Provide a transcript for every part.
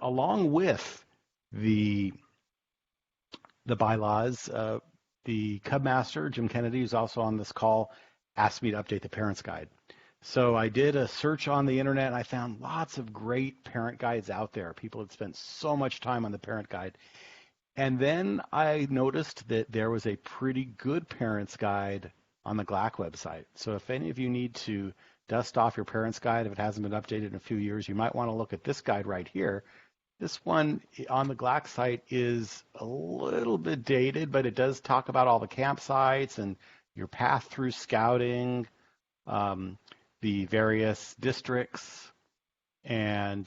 along with the bylaws, the Cub Master, Jim Kennedy, who's also on this call, asked me to update the Parents Guide. So I did a search on the internet, and I found lots of great parent guides out there. People had spent so much time on the Parent Guide. And then I noticed that there was a pretty good Parents Guide on the GLAC website. So if any of you need to dust off your Parents Guide, if it hasn't been updated in a few years, you might want to look at this guide right here. This one on the GLAC site is a little bit dated, but it does talk about all the campsites and your path through scouting, the various districts, and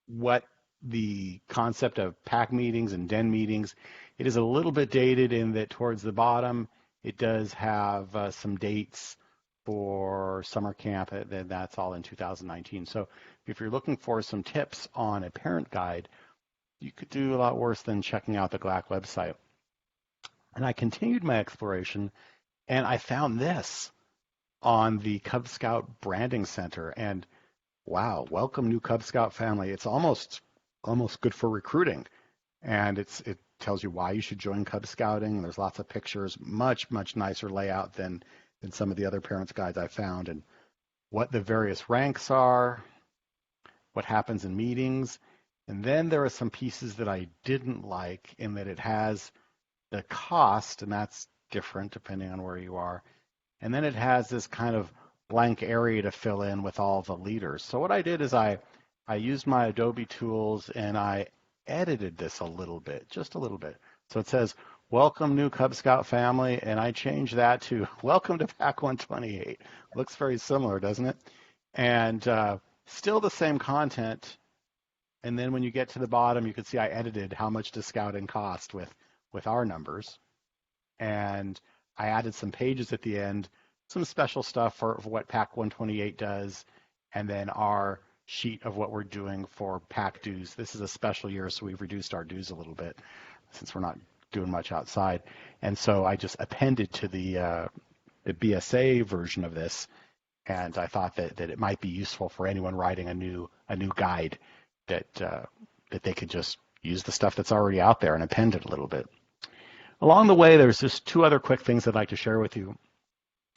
what the concept of pack meetings and den meetings. It is a little bit dated in that towards the bottom, it does have some dates for summer camp, and that's all in 2019. So if you're looking for some tips on a parent guide, you could do a lot worse than checking out the GLAC website. And I continued my exploration, and I found this on the Cub Scout Branding Center. And wow, welcome new Cub Scout family. It's almost good for recruiting. And it tells you why you should join Cub Scouting. There's lots of pictures, much nicer layout than some of the other parents' guides I found, and what the various ranks are, what happens in meetings. And then there are some pieces that I didn't like in that it has the cost, and that's different depending on where you are. And then it has this kind of blank area to fill in with all the leaders. So what I did is I used my Adobe tools and I edited this a little bit, just a little bit. So it says, welcome new Cub Scout family, and I changed that to welcome to Pack 128. Looks very similar, doesn't it? And still the same content. And then when you get to the bottom, you can see I edited how much does scouting cost with our numbers. And I added some pages at the end, some special stuff for what Pack 128 does, and then our sheet of what we're doing for pack dues. This is a special year, so we've reduced our dues a little bit since we're not doing much outside. And so I just appended to the BSA version of this, and I thought that it might be useful for anyone writing a new guide that they could just use the stuff that's already out there and append it a little bit. Along the way, there's just two other quick things I'd like to share with you.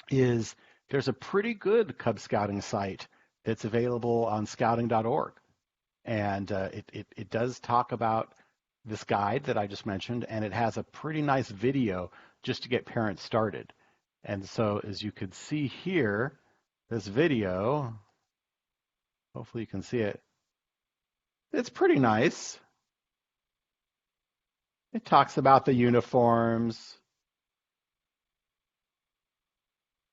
There's a pretty good Cub Scouting site that's available on scouting.org. And it does talk about this guide that I just mentioned, and it has a pretty nice video just to get parents started. And so as you can see here, this video, hopefully you can see it, it's pretty nice. It talks about the uniforms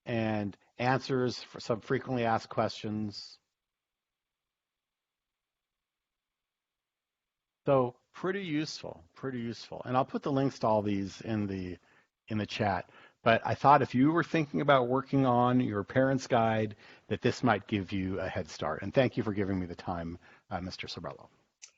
and answers for some frequently asked questions. So pretty useful. And I'll put the links to all these in the chat. But I thought if you were thinking about working on your parents' guide, that this might give you a head start. And thank you for giving me the time, Mr. Sobrello.